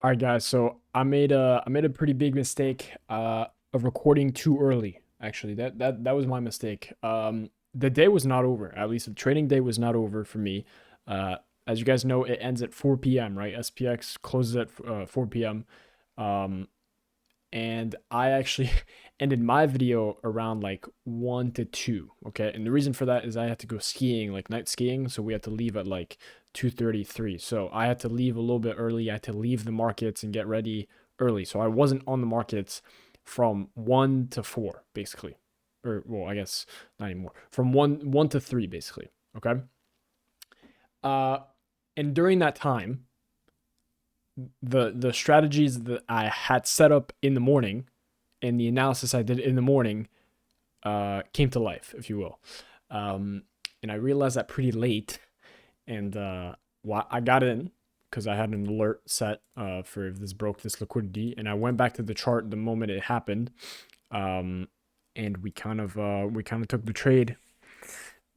All right, guys. So I made a pretty big mistake of recording too early. Actually, that was my mistake. The day was not over. At least the trading day was not over for me. As you guys know, it ends at 4 p.m. Right? SPX closes at 4 p.m. Um, and I actually ended my video around like 1 to 2. Okay, and the reason for that is I had to go skiing, like night skiing, so we had to leave at like 2:33. So I had to leave a little bit early. I had to leave the markets and get ready early. So I wasn't on the markets from 1 to 4, basically, or well, I guess not anymore. From one to 3, basically. Okay. Uh, and during that time, the strategies that I had set up in the morning and the analysis I did in the morning came to life, if you will. And I realized that pretty late, and I got in because I had an alert set for if this broke this liquidity, and I went back to the chart the moment it happened, and we kind of took the trade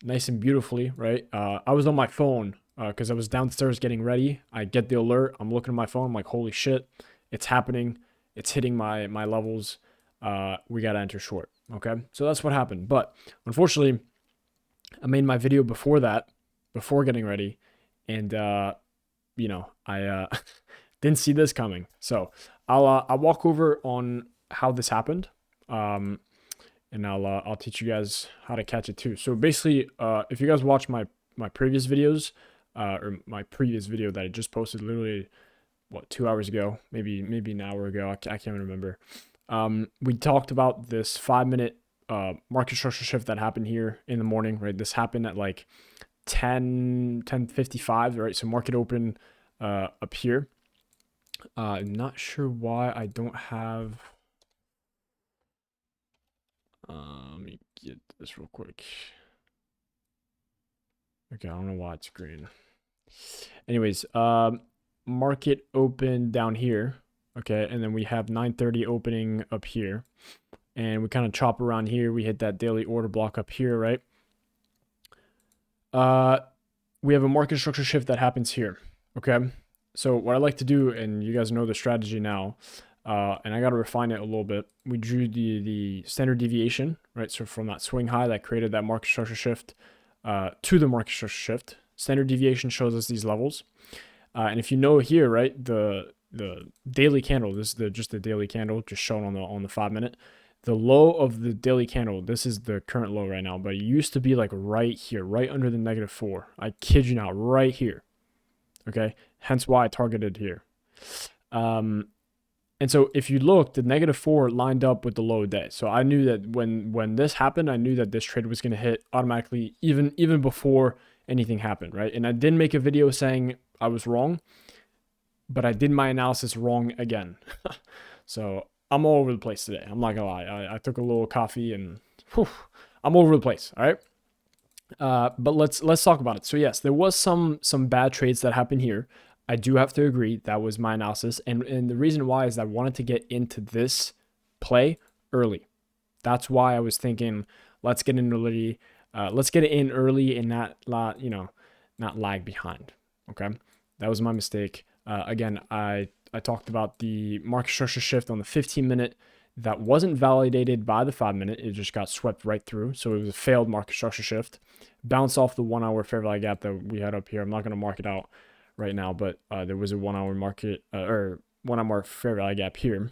nice and beautifully, right? I was on my phone because I was downstairs getting ready. I get the alert. I'm looking at my phone. I'm like, holy shit, it's happening. It's hitting my levels. We gotta enter short. Okay, so that's what happened. But unfortunately, I made my video before that, before getting ready, and I didn't see this coming. So I'll walk over on how this happened. And I'll teach you guys how to catch it too. So basically, if you guys watch my previous videos, or my previous video that I just posted, literally 2 hours ago, maybe an hour ago, I can't even remember. We talked about this 5 minute market structure shift that happened here in the morning, right? This happened at like 10:55, right? So market open up here. I'm not sure why I don't have. Let me get this real quick. Okay, I don't know why it's green. Anyways, market open down here. Okay, and then we have 9:30 opening up here, and we kind of chop around here. We hit that daily order block up here, right? We have a market structure shift that happens here. Okay, so what I like to do, and you guys know the strategy now, and I got to refine it a little bit. We drew the standard deviation, right? So from that swing high that created that market structure shift to the market structure shift, standard deviation shows us these levels. And if you know here, right, the daily candle, this is just the daily candle, just shown on the 5 minute. The low of the daily candle, this is the current low right now, but it used to be like right here, right under the -4. I kid you not, right here. Okay, hence why I targeted here. And so if you look, the -4 lined up with the low day. So I knew that when this happened, I knew that this trade was going to hit automatically, even before anything happened, right? And I didn't make a video saying I was wrong, but I did my analysis wrong again. So I'm all over the place today. I'm not gonna lie. I took a little coffee and whew, I'm all over the place. All right. But let's talk about it. So yes, there was some bad trades that happened here. I do have to agree that was my analysis, and the reason why is I wanted to get into this play early. That's why I was thinking, let's get in early. Let's get it in early and not lag behind. Okay, that was my mistake. Again, I talked about the market structure shift on the 15-minute that wasn't validated by the 5-minute. It just got swept right through. So it was a failed market structure shift. Bounced off the 1 hour fair value gap that we had up here. I'm not going to mark it out right now, but there was a 1 hour market or 1 hour fair value gap here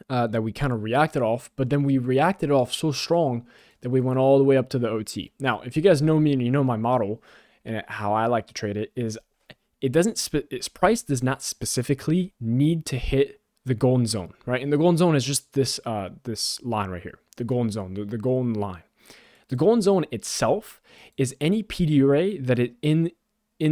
that we kind of reacted off. But then we reacted off so strong that we went all the way up to the OT. Now, if you guys know me and you know my model and how I like to trade it, is its price does not specifically need to hit the golden zone, right? And the golden zone is just this line right here, the golden zone, the golden line. The golden zone itself is any PD array that it in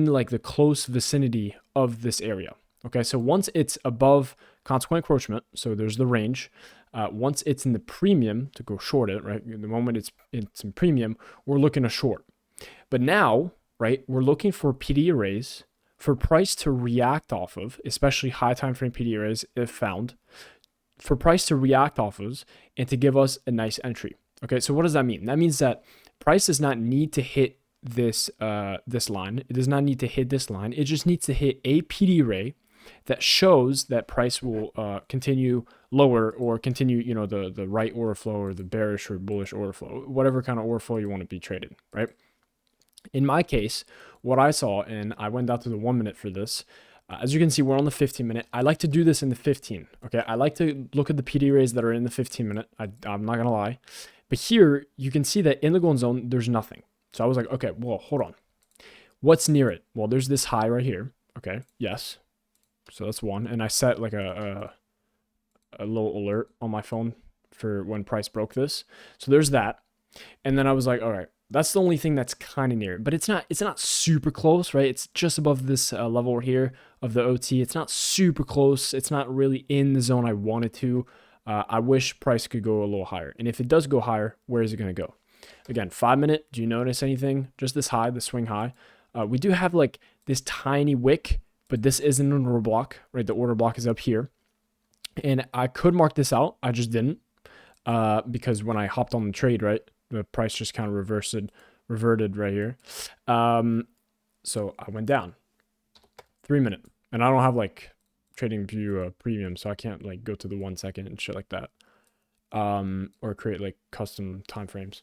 like the close vicinity of this area. Okay, so once it's above consequent encroachment, so there's the range. Once it's in the premium to go short it, right? The moment it's in premium, we're looking to short. But now, right, we're looking for PD arrays for price to react off of, especially high time frame PD arrays if found, for price to react off of and to give us a nice entry. Okay, so what does that mean? That means that price does not need to hit this line. It does not need to hit this line. It just needs to hit a PD array that shows that price will continue lower or continue, you know, the right order flow or the bearish or bullish order flow, whatever kind of order flow you want to be traded, right? In my case, what I saw, and I went down to the 1 minute for this, as you can see, we're on the 15 minute. I like to do this in the 15, okay? I like to look at the PD rays that are in the 15 minute. I'm not gonna lie. But here, you can see that in the golden zone, there's nothing. So I was like, okay, well, hold on. What's near it? Well, there's this high right here, okay? Yes. So that's one. And I set like a little alert on my phone for when price broke this. So there's that. And then I was like, all right, that's the only thing that's kind of near, but it's not super close, right? It's just above this level here of the OT. It's not super close. It's not really in the zone I wanted to. I wish price could go a little higher. And if it does go higher, where is it going to go? Again, 5 minute, do you notice anything? Just this high, the swing high. We do have like this tiny wick, but this isn't an order block, right? The order block is up here. And I could mark this out. I just didn't because when I hopped on the trade, right, the price just kind of reverted right here. So I went down 3 minute, and I don't have like trading view premium, so I can't like go to the 1 second and shit like that, or create like custom timeframes.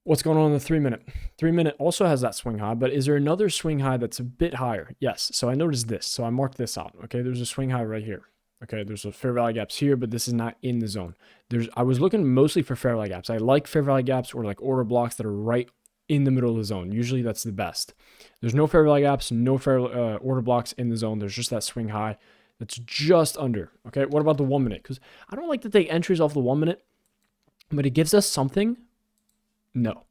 What's going on in the 3 minute? 3 minute also has that swing high, but is there another swing high that's a bit higher? Yes. So I noticed this. So I marked this out. Okay. There's a swing high right here. Okay. There's a fair value gaps here, but this is not in the zone. I was looking mostly for fair value gaps. I like fair value gaps or like order blocks that are right in the middle of the zone. Usually that's the best. There's no fair value gaps, no fair order blocks in the zone. There's just that swing high that's just under. Okay. What about the 1 minute? Because I don't like to take entries off the 1 minute, but it gives us something. No,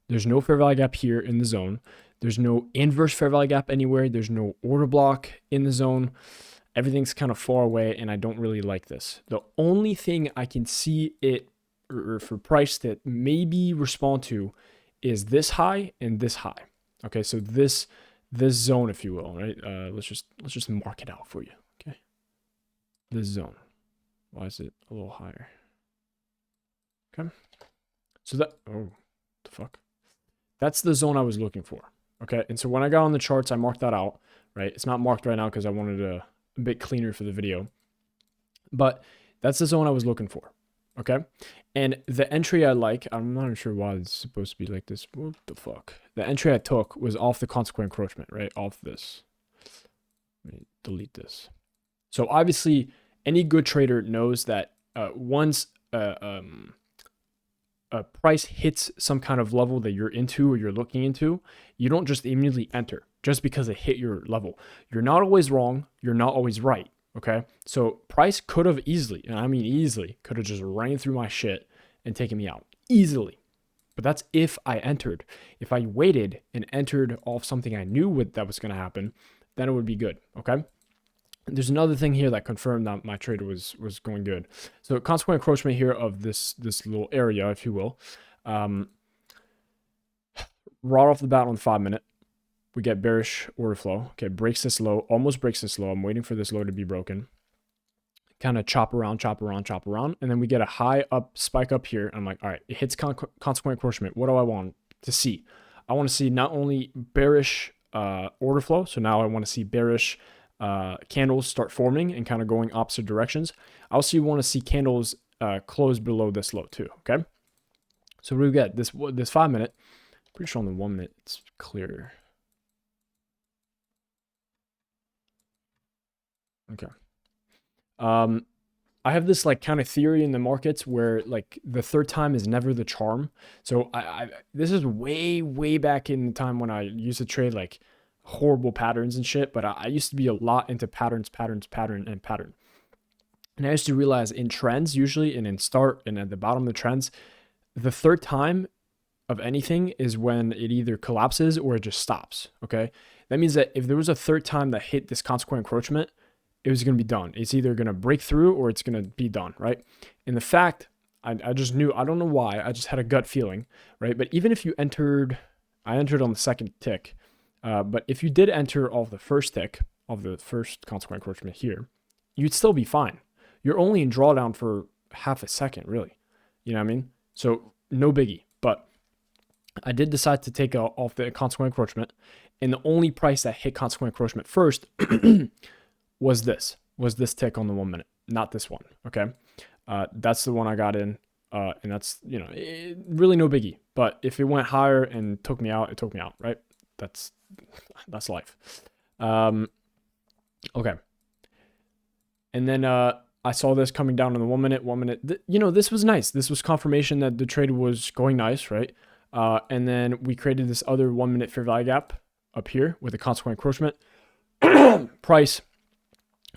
there's no fair value gap here in the zone. There's no inverse fair value gap anywhere. There's no order block in the zone. Everything's kind of far away, and I don't really like this. The only thing I can see it or for price that maybe respond to is this high and this high. Okay, so this zone, if you will, right? Let's just mark it out for you. Okay, this zone. Why is it a little higher? Okay. So that, oh, the fuck. That's the zone I was looking for. Okay. And so when I got on the charts, I marked that out, right? It's not marked right now because I wanted a bit cleaner for the video. But that's the zone I was looking for. Okay. And the entry I like, I'm not sure why it's supposed to be like this. What the fuck? The entry I took was off the consequent encroachment, right? Off this. Let me delete this. So obviously, any good trader knows that once a price hits some kind of level that you're into or you're looking into, you don't just immediately enter just because it hit your level. You're not always wrong. You're not always right. Okay. So price could have easily, and I mean easily, could have just ran through my shit and taken me out easily. But that's if I entered. If I waited and entered off something I knew that was going to happen, then it would be good. Okay. There's another thing here that confirmed that my trade was going good. So consequent encroachment here of this little area, if you will. Right off the bat on the 5 minute, we get bearish order flow. Okay, breaks this low, almost breaks this low. I'm waiting for this low to be broken. Kind of chop around. And then we get a high up spike up here. I'm like, all right, it hits consequent encroachment. What do I want to see? I want to see not only bearish order flow. So now I want to see bearish candles start forming and kind of going opposite directions. I also want to see candles close below this low too. Okay, so we get this 5 minute. Pretty sure on the 1 minute it's clearer. Okay. I have this like kind of theory in the markets where like the third time is never the charm. So this is way back in the time when I used to trade like horrible patterns and shit, but I used to be a lot into pattern. And I used to realize in trends usually, and in start and at the bottom of the trends, the third time of anything is when it either collapses or it just stops. Okay. That means that if there was a third time that hit this consequent encroachment, it was going to be done. It's either going to break through or it's going to be done. Right. And the fact I just knew, I don't know why, I just had a gut feeling, right? But even if you entered, I entered on the second tick. But if you did enter off the first tick of the first consequent encroachment here, you'd still be fine. You're only in drawdown for half a second, really. You know what I mean? So no biggie. But I did decide to take off the consequent encroachment, and the only price that hit consequent encroachment first was this tick on the 1 minute, not this one. Okay. That's the one I got in. And that's, really no biggie, but if it went higher and took me out, it took me out, right? That's life. Okay. And then, I saw this coming down in the 1 minute, this was nice. This was confirmation that the trade was going nice, right? And then we created this other 1 minute fair value gap up here with a consequent encroachment. Price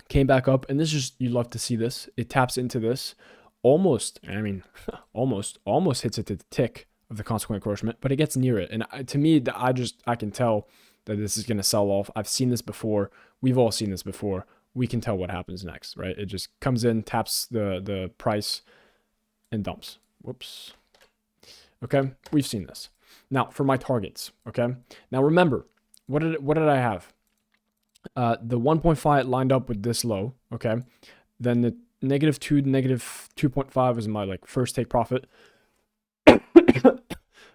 came back up, and this is, you love to see this. It taps into this almost hits it to the tick of the consequent encroachment, but it gets near it. And to me, I can tell that this is going to sell off. I've seen this before. We've all seen this before. We can tell what happens next, right? It just comes in, taps the price, and dumps. Whoops. Okay, we've seen this. Now for my targets. Okay, now remember, what did I have? The 1.5 lined up with this low. Okay, then the -2 to -2.5 was my first take profit.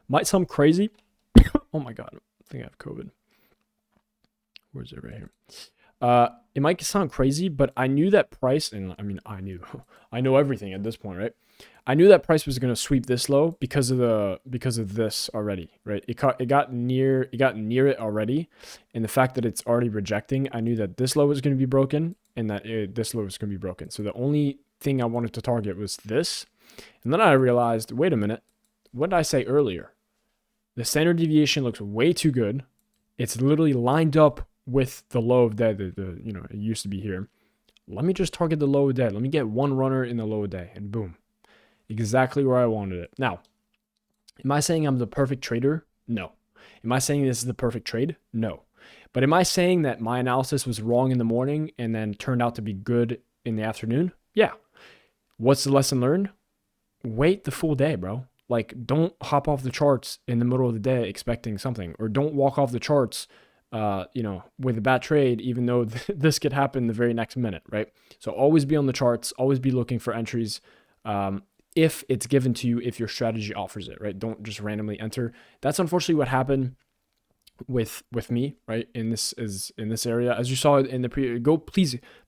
Might sound crazy. Oh my god, I think I have COVID. Where is it? Right here. It might sound crazy, but I knew that price, and I know everything at this point, right? I knew that price was going to sweep this low because of this already, right? It got near it already, and the fact that it's already rejecting, I knew that this low was going to be broken and that this low was going to be broken. So the only thing I wanted to target was this, and then I realized, wait a minute, what did I say earlier? The standard deviation looks way too good. It's literally lined up with the low of day. It used to be here. Let me just target the low of day. Let me get one runner in the low of day, and boom. Exactly where I wanted it. Now, am I saying I'm the perfect trader? No. Am I saying this is the perfect trade? No. But am I saying that my analysis was wrong in the morning and then turned out to be good in the afternoon? Yeah. What's the lesson learned? Wait the full day, bro. Don't hop off the charts in the middle of the day expecting something, or don't walk off the charts with a bad trade, even though this could happen the very next minute, right? So always be on the charts, always be looking for entries. If it's given to you, if your strategy offers it, right? Don't just randomly enter. That's unfortunately what happened with me, right? In this area, as you saw in the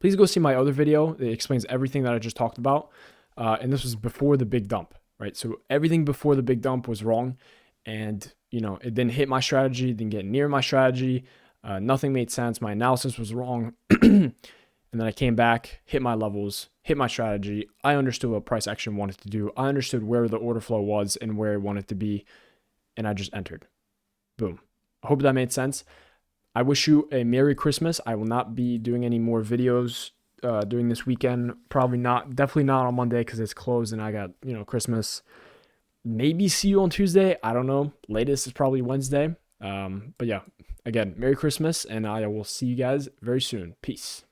please go see my other video. It explains everything that I just talked about. And this was before the big dump, right? So everything before the big dump was wrong, and it didn't hit my strategy, didn't get near my strategy. Nothing made sense. My analysis was wrong. And then I came back, hit my levels, hit my strategy. I understood what price action wanted to do. I understood where the order flow was and where it wanted to be. And I just entered. Boom. I hope that made sense. I wish you a Merry Christmas. I will not be doing any more videos during this weekend. Probably not. Definitely not on Monday because it's closed and I got, Christmas. Maybe see you on Tuesday. I don't know. Latest is probably Wednesday. But yeah, again, Merry Christmas, and I will see you guys very soon. Peace.